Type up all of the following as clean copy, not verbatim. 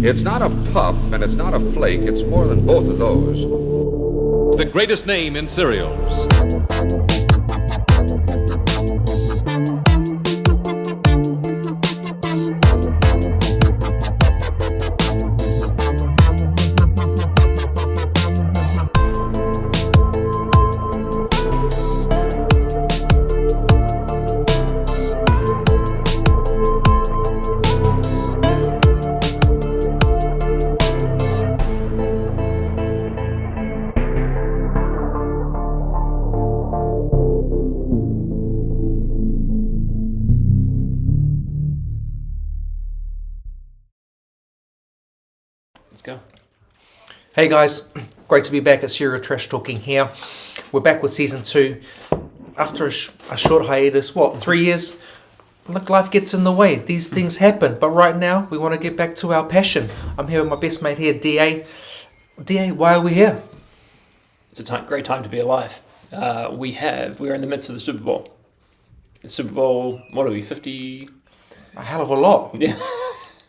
It's not a puff and it's not a flake. It's more than both of those. The greatest name in cereals. Let's go. Hey guys, great to be back at Serial Trash Talking here. We're back with season 2 after a short hiatus. 3 years? Look, life gets in the way. These things happen. But right now, we want to get back to our passion. I'm here with my best mate here, DA. DA, why are we here? It's a great time to be alive. We're in the midst of the Super Bowl. The Super Bowl, what are we, 50? A hell of a lot. Yeah.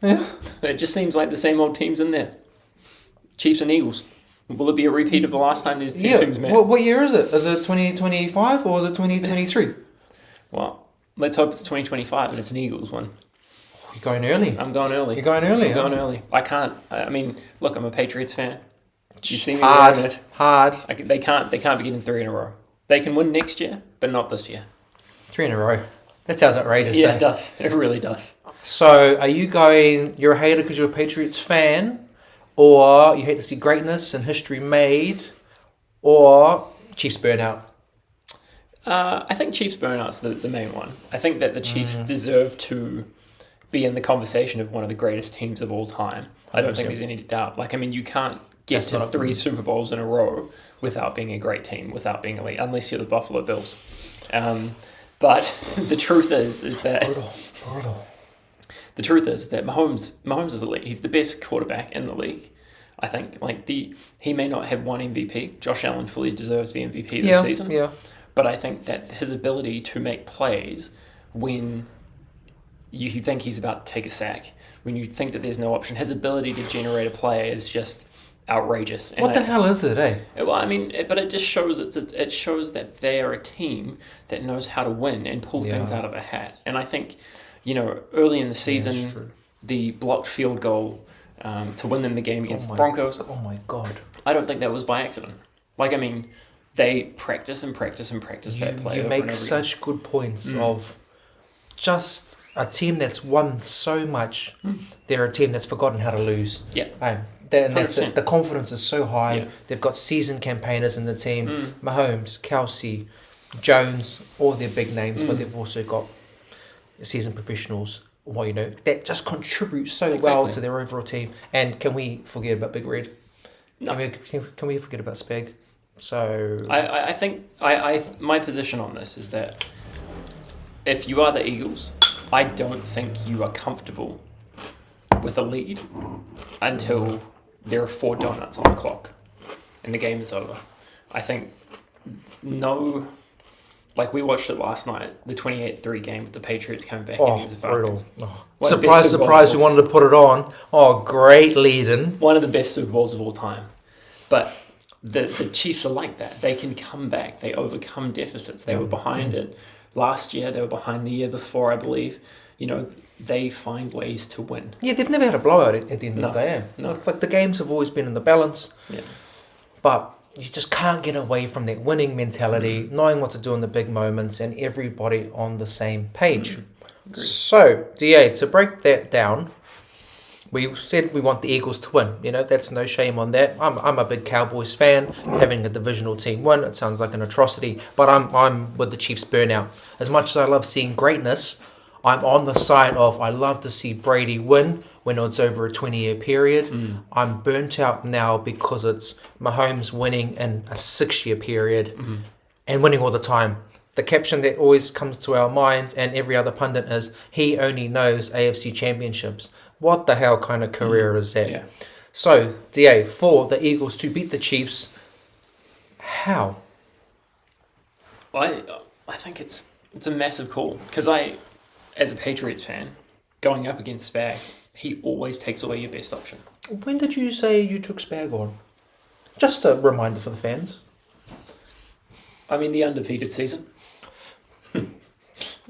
Yeah. It just seems like the same old teams in there. Chiefs and Eagles. Will it be a repeat of the last time these two teams met? What year is it? Is it 2025 or is it 2023? Well, let's hope it's 2025 and it's an Eagles one. You're going early. I'm going early. You're going early, I'm going early. I can't. I mean, look, I'm a Patriots fan. You see me hard, wearing it. hard. They can't be getting 3 in a row. They can win next year, but not this year. 3 in a row. That sounds outrageous. Yeah, eh? it does. It really does. So, are you you're a hater because you're a Patriots fan, or you hate to see greatness and history made, or Chiefs burnout? I think Chiefs burnout's the main one. I think that the Chiefs deserve to be in the conversation of one of the greatest teams of all time. I don't think there's any doubt. You can't get to 3 Super Bowls in a row without being a great team, without being elite, unless you're the Buffalo Bills. But the truth is that... Brutal. The truth is that Mahomes is elite. He's the best quarterback in the league. I think he may not have won MVP. Josh Allen fully deserves the MVP this season. Yeah. But I think that his ability to make plays when you think he's about to take a sack, when you think that there's no option, his ability to generate a play is just outrageous. And What the hell is it, eh? Well, I mean, but it just shows it shows that they are a team that knows how to win and pull things out of a hat. And I think, early in the season, the blocked field goal to win them the game against the Broncos. Oh my God! I don't think that was by accident. They practice and practice and practice that play. You make such good points of just a team that's won so much. They're a team that's forgotten how to lose. Yeah. That's it. The confidence is so high. Yeah. They've got seasoned campaigners in the team. Mahomes, Kelsey, Jones, all their big names, but they've also got seasoned professionals. That just contribute so well to their overall team. And can we forget about Big Red? No. Can we forget about Spag? So I think my position on this is that if you are the Eagles, I don't think you are comfortable with a lead until there are 4 donuts on the clock and the game is over. I think we watched it last night, the 28-3 game with the Patriots coming back against the Falcons. Surprise, we wanted to put it on. Oh, great lead-in. One of the best Super Bowls of all time. But the Chiefs are like that. They can come back. They overcome deficits. They were behind it last year. They were behind the year before, I believe. They find ways to win. Yeah, they've never had a blowout at the end of the day. No. It's like the games have always been in the balance. Yeah. But you just can't get away from that winning mentality, knowing what to do in the big moments, and everybody on the same page. So, DA, to break that down, we said we want the Eagles to win. That's no shame on that. I'm a big Cowboys fan. Having a divisional team win, it sounds like an atrocity. But I'm with the Chiefs burnout. As much as I love seeing greatness, I'm on the side of I love to see Brady win when it's over a 20-year period. I'm burnt out now because it's Mahomes winning in a 6-year period and winning all the time. The caption that always comes to our minds and every other pundit is, he only knows AFC championships. What the hell kind of career is that? Yeah. So, DA, for the Eagles to beat the Chiefs, how? Well, I think it's a massive call because as a Patriots fan, going up against Spag, he always takes away your best option. When did you say you took Spag on? Just a reminder for the fans. I mean, the undefeated season.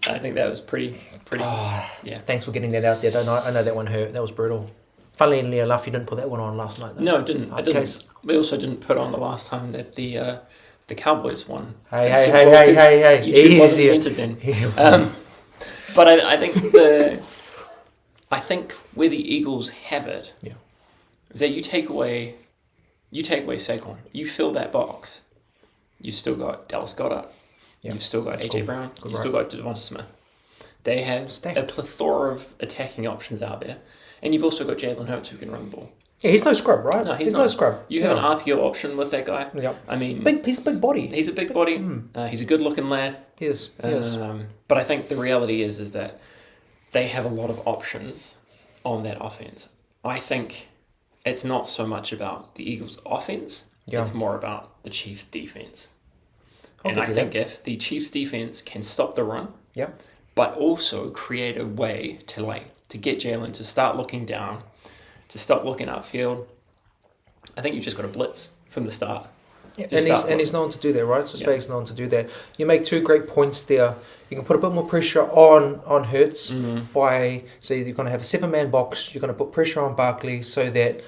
I think that was pretty. Yeah. Thanks for getting that out there. I know that one hurt. That was brutal. Funnily enough, you didn't put that one on last night, though. No, I didn't. I didn't. Case. We also didn't put on the last time that the Cowboys won. Hey! YouTube wasn't invented then. But I think where the Eagles have it is that you take away Saquon, you fill that box. You still got Dallas Goedert. Yeah, you've still got AJ Brown. You've still got Devonta Smith. They have a plethora of attacking options out there. And you've also got Jalen Hurts who can run the ball. Yeah, he's no scrub, right? No, he's no scrub. You have an RPO option with that guy. Yep. I mean... He's a big body. He's a big body. He's a good-looking lad. He is. But I think the reality is that they have a lot of options on that offense. I think it's not so much about the Eagles' offense. Yeah. It's more about the Chiefs' defense. And I think if the Chiefs' defense can stop the run, but also create a way to get Jalen to start looking down, to stop looking upfield, I think you've just got to blitz from the start. Yeah, and he's known to do that, right? So Spag's known to do that. You make two great points there. You can put a bit more pressure on Hurts by, so you're going to have a 7-man box. You're going to put pressure on Barkley so that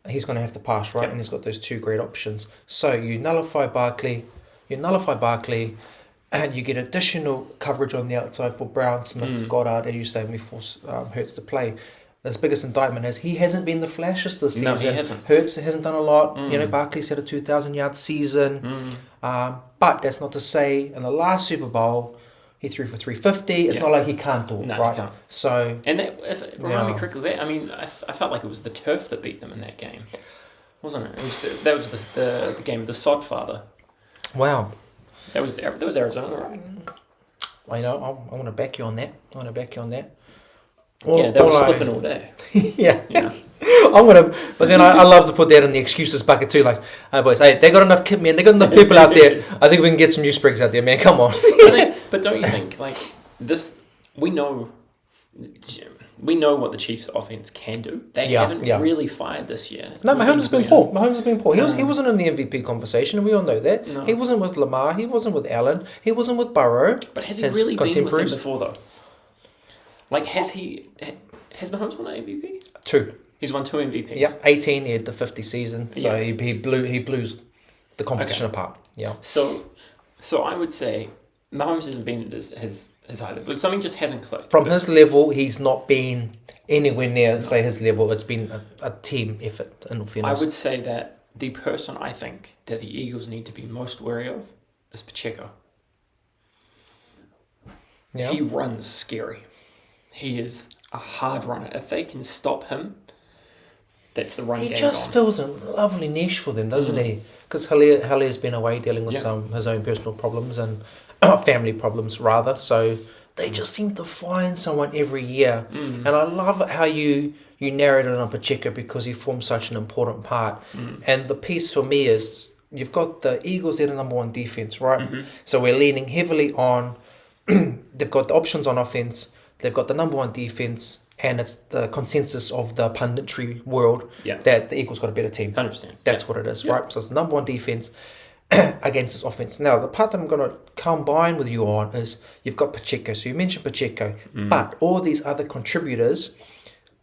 he's going to have to pass, right? Yep. And he's got those two great options. So you nullify Barkley, and you get additional coverage on the outside for Brown, Smith, Goddard, as you say, and we force Hurts to play. His biggest indictment is he hasn't been the flashiest this season. No, he hasn't. Hurts hasn't done a lot. Barkley's had a 2,000-yard season. But that's not to say in the last Super Bowl, he threw for 350. It's not like he can't do it, right? He can't. So, and remind me correctly, I felt like it was the turf that beat them in that game, wasn't it? That was the game of the Sodfather. Wow. That was Arizona, right? Well, I want to back you on that. They were slipping all day. Yeah. But then I love to put that in the excuses bucket too. Like, hey boys, they got enough kit, man. They got enough people out there. I think we can get some new sprigs out there, man. Come on. But don't you think this? We know what the Chiefs' offense can do. They haven't really fired this year. No, Mahomes has been poor. He wasn't in the MVP conversation, and we all know that. No. He wasn't with Lamar. He wasn't with Allen. He wasn't with Burrow. But has he really been with him before, though? Like, has Mahomes won an MVP? 2. He's won 2 MVPs. Yeah, 18. He had the 50 season, so he blew the competition apart. Yeah. So I would say Mahomes hasn't been his either, but something just hasn't clicked. From his level, he's not been anywhere near say his level. It's been a team effort. In all fairness, I would say that the person I think that the Eagles need to be most wary of is Pacheco. Yeah. He runs scary. He is a hard runner. If they can stop him, that's the run game. He just fills a lovely niche for them, doesn't he? Because Halia's been away dealing with his own personal problems and family problems, rather. So they just seem to find someone every year. And I love how you narrated on Pacheco because he forms such an important part. And the piece for me is you've got the Eagles at a number 1 defense, right? So we're leaning heavily on, they've got the options on offense. They've got the number 1 defense, and it's the consensus of the punditry world that the Eagles got a better team. 100%. That's what it is, right? So it's the number 1 defense against this offense. Now, the part that I'm going to combine with you on is you've got Pacheco. So you mentioned Pacheco, but all these other contributors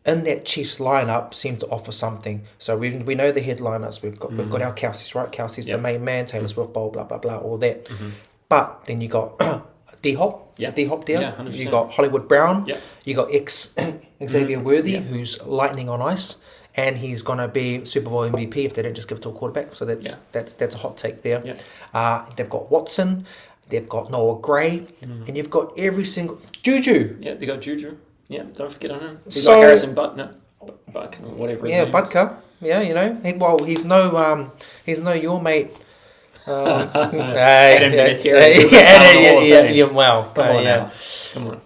in that Chiefs lineup seem to offer something. So we know the headliners. We've got our Kelsey's, right? Kelsey's the main man. Taylor Swift, blah blah blah, all that. But then you got D-Hop, D-Hop there. Yeah, you got Hollywood Brown. Yeah. You got Xavier Worthy, who's lightning on ice, and he's gonna be Super Bowl MVP if they don't just give it to a quarterback. So that's a hot take there. Yeah. They've got Watson, they've got Noah Gray, and you've got every single Juju. Yeah, they got Juju. Yeah, don't forget on him. He's like Harrison Butker, whatever. Yeah, Butker. Yeah, he's no your mate. Adam Vinatieri. Wow. Come on.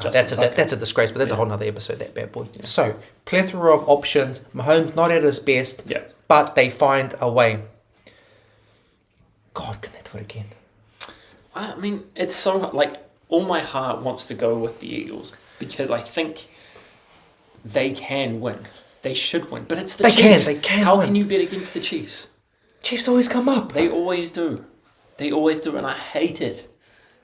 That's a disgrace, but that's a whole nother episode, that bad boy. Yeah. So, plethora of options. Mahomes not at his best, but they find a way. God, can they do it again? I mean, it's so, like, all my heart wants to go with the Eagles because I think they can win. They should win. But it's the They Chiefs. can How win. can you bet against the Chiefs? Chiefs always come up. They always do. They always do, and I hate it.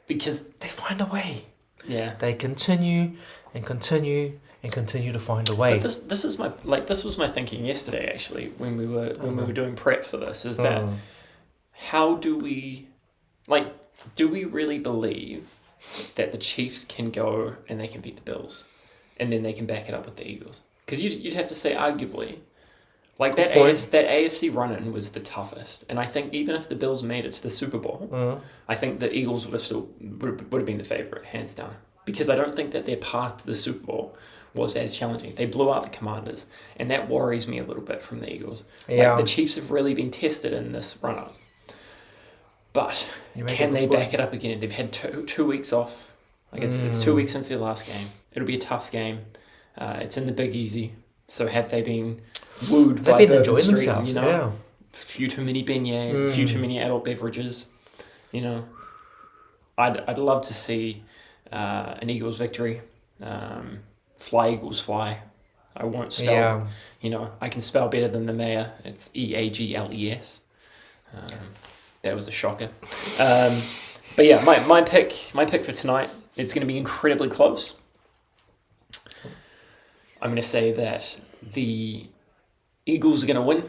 Because, They find a way. yeah. They continue and continue and continue to find a way. But this was my thinking yesterday, actually, when we were doing prep for this, is that how do we really believe that the Chiefs can go and they can beat the Bills, and then they can back it up with the Eagles? Because you'd have to say, arguably, like that AFC run-in was the toughest, and I think even if the Bills made it to the Super Bowl, I think the Eagles would have been the favorite, hands down, because I don't think that their path to the Super Bowl was as challenging. They blew out the Commanders, and that worries me a little bit from the Eagles. Yeah. Like, the Chiefs have really been tested in this run-up. But can they back it up again? They've had 2 weeks off. Like it's 2 weeks since their last game. It'll be a tough game. It's in the Big Easy. So have they been wooed They've by been Bourbon enjoying Street? themselves, You know, yeah. a few too many beignets, a few too many adult beverages. You know, I'd love to see an Eagles victory. Fly Eagles fly. I won't spell. Yeah. You know, I can spell better than the mayor. It's Eagles. That was a shocker. But yeah, my pick for tonight, it's going to be incredibly close. I'm going to say that the Eagles are going to win.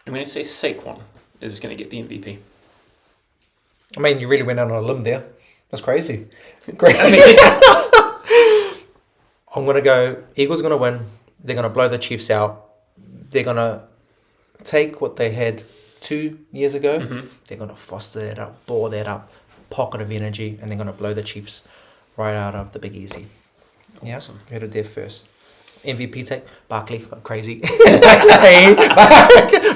I'm going to say Saquon is going to get the MVP. I mean, you really went out on a limb there. That's crazy. Great. I'm going to go, Eagles are going to win. They're going to blow the Chiefs out. They're going to take what they had 2 years ago. Mm-hmm. They're going to foster that up, bore that up, pocket of energy, and they're going to blow the Chiefs right out of the Big Easy. Yeah, Awesome. You heard it there first. MVP take, Barkley, crazy.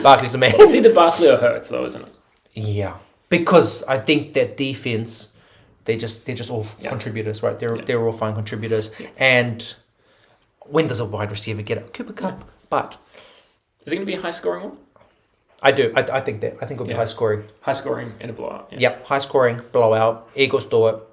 Barkley's a man. It's either Barkley or Hurts, though, isn't it? Yeah, because I think that defense, they're just all contributors, right? They're all fine contributors. Yeah. And when does a wide receiver get it? Cooper Kupp, but is it going to be a high scoring one? I do. I think that. I think it'll be high scoring. High scoring and a blowout. Yeah. Yep, high scoring, blowout. Eagles do it.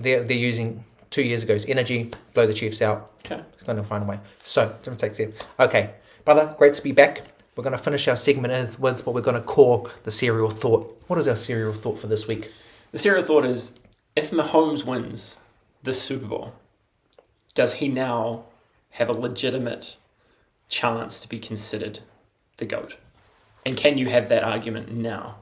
They're using 2 years ago's energy, blow the Chiefs out. Okay. It's going to find a way. So, different takes there. Okay, brother, great to be back. We're going to finish our segment with what we're going to call the serial thought. What is our serial thought for this week? The serial thought is, if Mahomes wins this Super Bowl, does he now have a legitimate chance to be considered the GOAT? And can you have that argument now?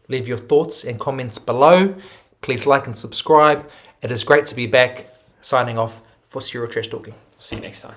Leave your thoughts and comments below. Please like and subscribe. It is great to be back. Signing off for Serial Trash Talking. See you next time.